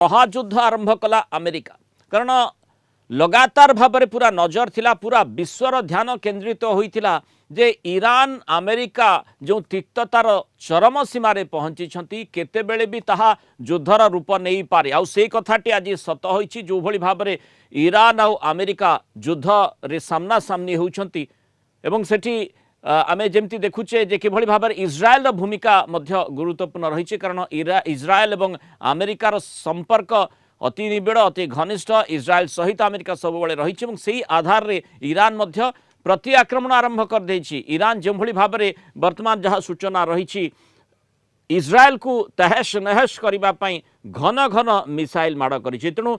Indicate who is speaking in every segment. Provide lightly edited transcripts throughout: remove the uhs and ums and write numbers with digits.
Speaker 1: महायुद्ध आरंभ कला अमेरिका कारण लगातार भाव में पूरा नजर थिला पूरा विश्वर ध्यान केन्द्रित होइथिला जे ईरान अमेरिका जो तिक्ततार चरम सीमार पहुंची केतेबेले भी ताहा युद्धर रूप नहीं पारे आउ से कथाटी आज सत होइछि जो भली भाव में ईरान आउ अमेरिका युद्ध रे सामना सामनी होउछंती एवं सेठी आमे जेमती देखुचे जे किभली भाव में इज्राएल भूमिका मध्य गुरुत्वपूर्ण रही कारण इज्राएल एवं अमेरिकार संपर्क अति निबिड़ अति घनिष्ठ इज्राएल सहित अमेरिका सब रही से आधार रे ईरान मध्य प्रति आक्रमण आरंभ कर देछि। ईरान जो भली भाव में वर्तमान जहाँ सूचना रही इज्राएल को तहस नहस करने घन घन मिसाइल माड़ कर तेणु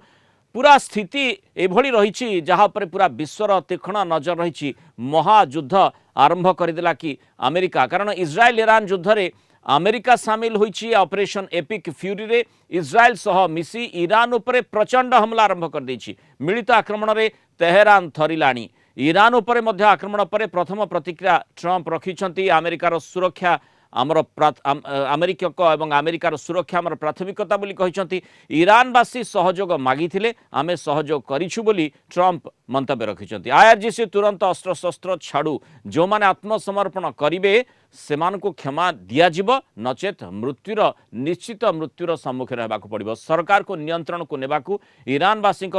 Speaker 1: पूरा स्थिति एभली रही जहाँ पर पूरा विश्वर तीक्ष्ण नजर रही महायुद्ध आरंभ करदेला कि अमेरिका कारण इज्राएल ईरान युद्ध रे अमेरिका सामिल होइछि ऑपरेशन एपिक फ्यूरी रे इज्राएल सह मिसी ईरान उपरे प्रचंड हमला आरंभ कर देछि। मिलित आक्रमण रे तेहरान थरिलाणी ईरान उपरे मध्य आक्रमण पर प्रथम प्रतिक्रिया ट्रंप रखिछंती अमेरिकार सुरक्षा आमर अमेरिकक एवं अमेरिकार सुरक्षा आमर प्राथमिकता बोली कहिछंती ईरानवासी सहयोग मागिथिले आमे सहयोग करिछु बोली ट्रंप मंतव्य रखिछंती। आईआरजीसी तुरंत अस्त्र शस्त्र छाड़ू जो माने आत्मसमर्पण करिवे सेमानकु क्षमा दियाजिब नचेत मृत्युर निश्चित मृत्युर सम्मुखीन हेबाकु पड़िबो। सरकार को नियंत्रण को नेबाकु ईरानवासी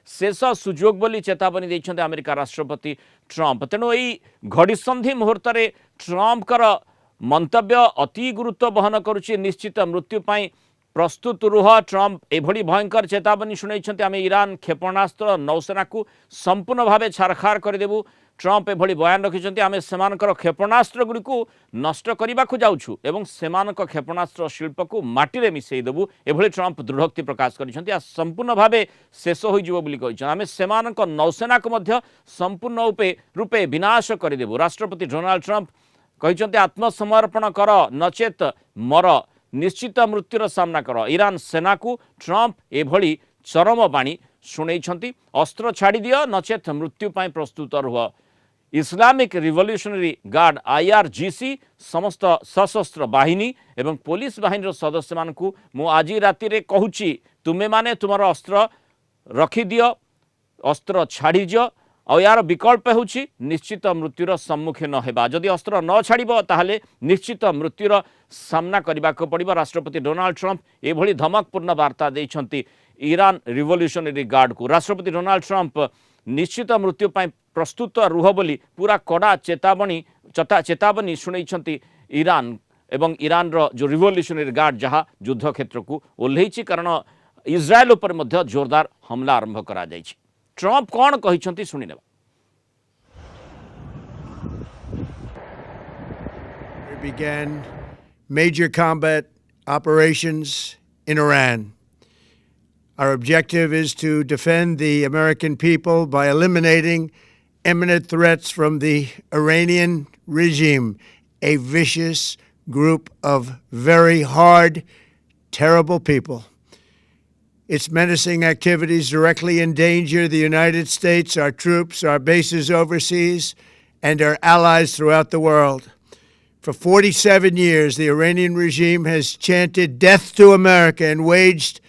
Speaker 1: शेष सुजोग बोली चेतावनी दैछंती अमेरिका राष्ट्रपति ट्रंप। तेणु एई घड़ीसंधि मुहूर्त रे ट्रंपकर मंतव्य अति गुरुत्व बहन करुच्ची निश्चित मृत्यु प्रस्तुत रुह। ट्रंप एभली भयंकर चेतावनी शुणाइछंती आमे ईरान क्षेपणास्त्र नौसेना को संपूर्ण भाव छारखार करदेबू। ट्रंप एभली बयान रखिछंती आमे सेमानकर क्षेपणास्त्र गुडी को नष्ट करबाकू जाउछु एवं सेमानक क्षेपणास्त्र शिल्प को माटी रे मिसेई देबू एभली ट्रंप दृढ़ोक्ति प्रकाश करिछंती। आ संपूर्ण भाव शेष होई जिवो बोली कहिछन आमे सेमानक नौसेना को मध्य संपूर्ण रूपे विनाश करदेबू। राष्ट्रपति डोनाल्ड ट्रंप कहते आत्मसमर्पण कर नचेत मर निश्चित मृत्युर सामना कर। ईरान सेना को ट्रंप एभली चरम बाणी शुणाई अस्त्र छाड़ी दियो नचेत मृत्यु पाई प्रस्तुत रुह। इस्लामिक रिवोल्यूशनरी गार्ड आईआरजीसी समस्त सशस्त्र बाहिनी एवं पुलिस बाहिनी सदस्य मानकु मु आज राति रे कहूची तुमे माने तुमर अस्त्र रखी दियो अस्त्र छाड़ी दियो और यार विकल्प होछि निश्चित मृत्युर सम्मुखीन हेबा। जदि अस्त्र न छाड़िबो ताहले निश्चित मृत्युर सामना करबा को पड़िबो। राष्ट्रपति डोनाल्ड ट्रंप एभली धमकपूर्ण वार्ता दैछंती ईरान रिवोल्यूशनरी गार्ड को। राष्ट्रपति डोनाल्ड ट्रंप निश्चित मृत्यु पाई प्रस्तुत रुह बोली पूरा कड़ा चेतावनी शुणाइछंती ईरान एवं ईरान रो जो रिवोल्यूशनरी गार्ड जहाँ युद्ध क्षेत्र को ओल्लैछि कारण इज्राएल उपर मध्य जोरदार हमला आरंभ करा जायछि। ट्रंप कौन कहिछंती सुनिने।
Speaker 2: We began major combat operations in Iran. Our objective is to defend the American people by eliminating imminent threats from the Iranian regime, a vicious group of very hard, terrible people. Its menacing activities directly endanger the United States, our troops, our bases overseas, and our allies throughout the world. For 47 years, the Iranian regime has chanted death to America and waged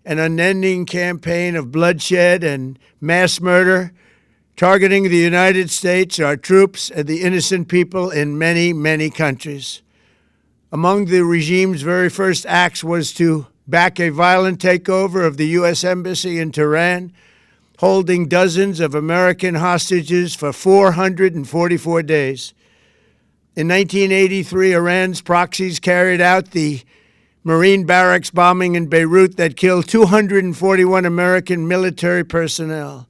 Speaker 2: an unending campaign of bloodshed and mass murder, targeting the United States, our troops, and the innocent people in many, many countries. Among the regime's very first acts was to back a violent takeover of the U.S. Embassy in Tehran, holding dozens of American hostages for 444 days. In 1983, Iran's proxies carried out the Marine barracks bombing in Beirut that killed 241 American military personnel.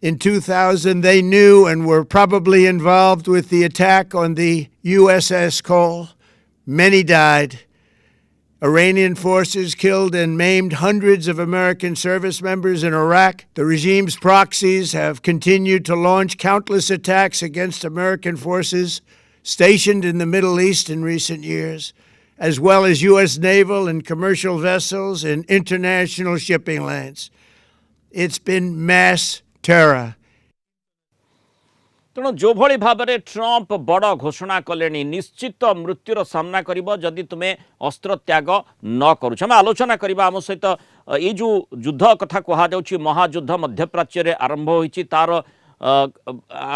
Speaker 2: In 2000, they knew and were probably involved with the attack on the USS Cole. Many died. Iranian forces killed and maimed hundreds of American service members in Iraq. The regime's proxies have continued to launch countless attacks against American forces stationed in the Middle East in recent years, as well as U.S. naval and commercial vessels and international shipping lanes. It's been mass terror.
Speaker 1: ତେଣୁ ଯେଉଁଭଳି ଭାବରେ Trump ବଡ଼ ଘୋଷଣା କଲେଣି ନିଶ୍ଚିତ ମୃତ୍ୟୁର ସାମ୍ନା କରିବ ଯଦି ତୁମେ ଅସ୍ତ୍ର ତ୍ୟାଗ ନ କରୁଛ। ଆମେ ଆଲୋଚନା କରିବା ଆମ ସହିତ ଏଇ ଯେଉଁ ଯୁଦ୍ଧ କଥା କୁହାଯାଉଛି ମହାଯୁଦ୍ଧ ମଧ୍ୟପ୍ରାଚ୍ୟରେ ଆରମ୍ଭ ହୋଇଛି ତାର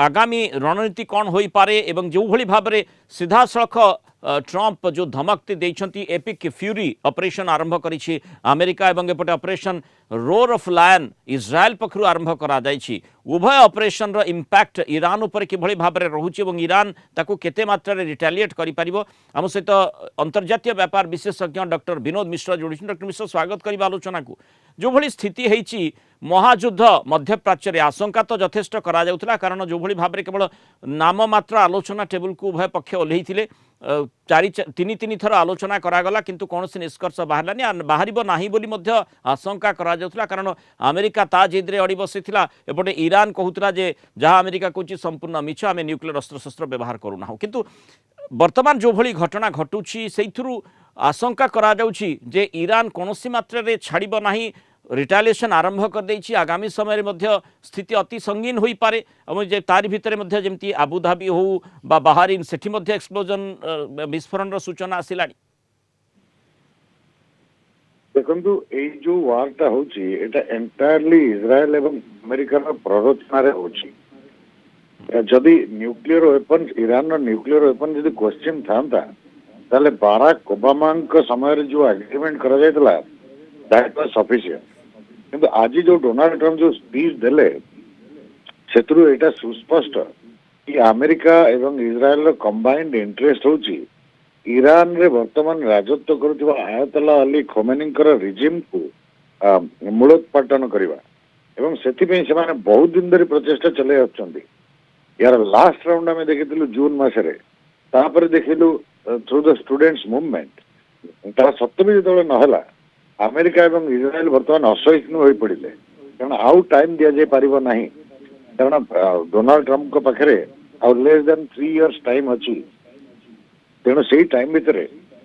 Speaker 1: ଆଗାମୀ ରଣନୀତି କ'ଣ ହୋଇପାରେ ଏବଂ ଯେଉଁଭଳି ଭାବରେ ସିଧାସଳଖ ट्रम्प जो धमकती देइछंती एपिक फ्यूरी ऑपरेशन आरंभ करिछि अमेरिका एवं एपटे operation roar of lion Israel पक्षरु आरंभ करा जाइछि उभय ऑपरेशन रो इंपैक्ट ईरान उपर किभଳି भाबरे रहुछि एवं ईरान ताकू केते मात्रा रे रिटेलिएट करि परिबो हम सहित अंतर्जातीय व्यापार विशेषज्ञ डॉक्टर विनोद मिश्र जोडिछन। डॉक्टर मिश्र स्वागत करिबा आलोचना को जो भଳି स्थिति हेछि महायुद्ध मध्यप्राच्य आशंका तो यथेष्ट करा जाउतला कारण जो भଳି भाबरे केवल नाम मात्र आलोचना टेबल को उभय पक्ष ओल्हेइथिले तीन थर आलोचना करागला किंतु कौन से निष्कर्ष बाहरलानी बाहर ना बोली आशंका करा जाउतला कारण अमेरिका ता जिद्रे अड़ी बसैथिला एपटे ईरान कहूतला जे जहाँ अमेरिका कहूची संपूर्ण मिछ आमे न्यूक्लियर अस्त्रशस्त्र व्यवहार करूना किंतु वर्तमान जो भली घटना घटुची सेइथुरु आशंका करा जाउची जे ईरान कोनोसी मात्रा रे छाड़िबो नाही रिटालिएशन आरंभ कर देछि आगामी समय रे मध्य स्थिति अति संगीन होई पारे एवं जे तारि भितरे मध्य जेमती आबुधाबी हो बा बाहरीन सेठी मध्य एक्सप्लोजन विस्फोरण सूचना आसिलानी।
Speaker 3: देखंतु ए जो वारटा होची एटा एंटायरली इजराइल एवं अमेरिका रो प्ररोचना रे होची जदि न्यूक्लियर वेपन ईरान रो न्यूक्लियर वेपन जदि क्वेश्चन थांता ताले बाराक ओबामा को समय रे जो एग्रीमेंट करा जायतला दैट वाज सफिशिएंट किंतु आज जो डोनाल्ड ट्रम्प जो स्पीच देले सेतरु एटा सुस्पष्ट कि अमेरिका एवं इजराइल रो कंबाइंड इंटरेस्ट होची ईरान रे वर्तमान राजत्व करुवा आयतुल्लाह अली खोमेनी रिजिम को मूलोत्पाटन करवा एवं सेति पे से माने बहुत दिन धरी प्रचेष्टा चले आछंती यार लास्ट राउंड में देखिलु जून मासरे तापर देखिलु थ्रू द स्टूडेंट्स मूवमेंट ता सप्तमी जेतबे नहला अमेरिका एवं इजराइल वर्तमान असहिष्णु हो पड़े कारण आउ टाइम दि जाए पारिबो नाही कारण डोनाल्ड ट्रम्प को पाखरे आउ लेस देन 3 इयर्स टाइम अछि तेणु से टाइम भितर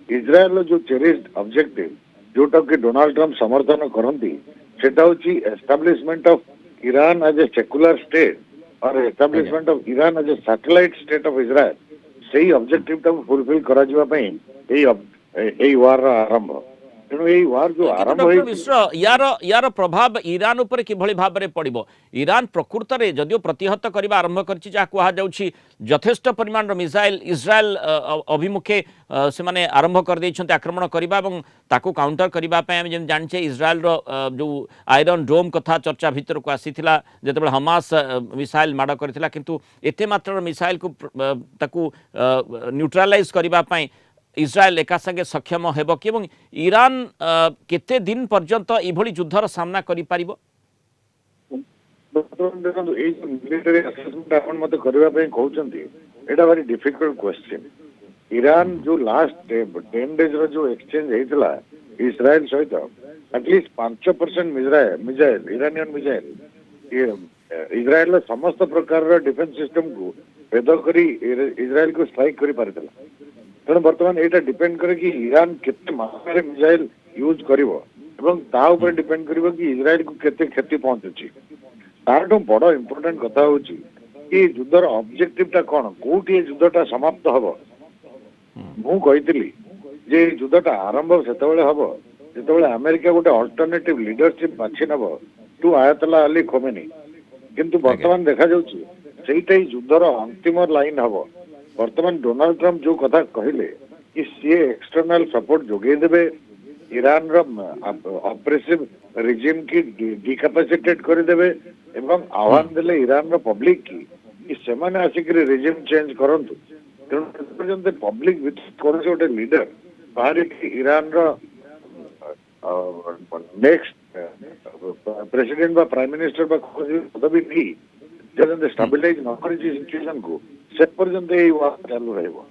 Speaker 3: इजराइल जो चेरिस्ड ऑब्जेक्टिव जोटा कि डोनाल्ड ट्रम्प समर्थन करती सेटा होची establishment of Iran as a secular state और establishment of Iran as a satellite state of Israel से ऑब्जेक्टिव टाको फुलफिल करा जिवा पई एई वार आरंभ तेणु यही वार जो आरंभ
Speaker 1: डॉक्टर मिश्र यार प्रभाव ईरान उपर किभଳି भाबरे पड़िबो ईरान प्रकृत रे जदियो प्रतिहत करबा आरंभ करछि जा कुहा जाउछि यथेष्ट परिमाण मिसाइल इजराइल अभिमुखे से माने आरंभ कर दैछन्ते आक्रमण करबा एवं ताकू काउंटर करबा पय हम जेम जानछे इजराइल रो जो आयरन डोम कथा चर्चा भीतर को आसीथिला जेतेबे हमास मिसाइल माड करथिला किंतु एते मात्र मिसाइल को ताकू न्यूट्रलाइज करबा पय इजराइल एका संगे सक्षम हेब कि ईरान केते दिन पर्यंत इभଳି युद्धर सामना करि पारिबो।
Speaker 3: देखो ये मिलिटरी असेसमेंट आपण मते करबा पय कहउचंती एटा वेरी डिफिकल्ट क्वेश्चन ईरान जो लास्ट 10 डेज रो जो एक्सचेंज हेतला इजराइल सहित at least 5% missile Iranian missile Israel समस्त प्रकार रो डिफेंस सिस्टम को भेद करी इजराइल को स्ट्राइक करि पारतला तेणु बर्तमान यहाँ डिपेंड करे कि ईरान केते मात्रा मिसाइल यूज करिवो एवं ता ऊपर डिपेंड करिवो कि इजराइल को केते क्षति पहुंचुची तारठो बड़ इंपोर्टेंट कथा होची कि युद्धर ऑब्जेक्टिव ता कोन कोठी युद्धटा समाप्त हबो मु कहितली जे युद्धटा आरंभ सेतबेले हबो जेतबेले अमेरिका गोटे अल्टरनेटिव लीडरशिप बाछि नबो टू आयतुल्लाह अली खोमेनी किंतु वर्तमान देखा जाउची सेइटाई युद्धर अंतिम लाइन हबो वर्तमान डोनाल्ड ट्रम्प जो कथा कहले कि सी एक्सटर्नल सपोर्ट जोगे देबे ईरान रो ऑपरेसिव रिजिम की डिकैपेसिटेट कर देबे एवं आह्वान देले ईरान रो पब्लिक की कि सेमाने आसिक रिजिम चेंज करंतु तेणु पर्यंत पब्लिक विथ कोन से गोटे लीडर बाहर की ईरान रो नेक्स्ट प्रेसिडेंट बा प्राइम मिनिस्टर बा पदवी नहीं जब स्टेबलाइज न करी सिचुएशन को से पर्यंत ये वार चालू रहेगा।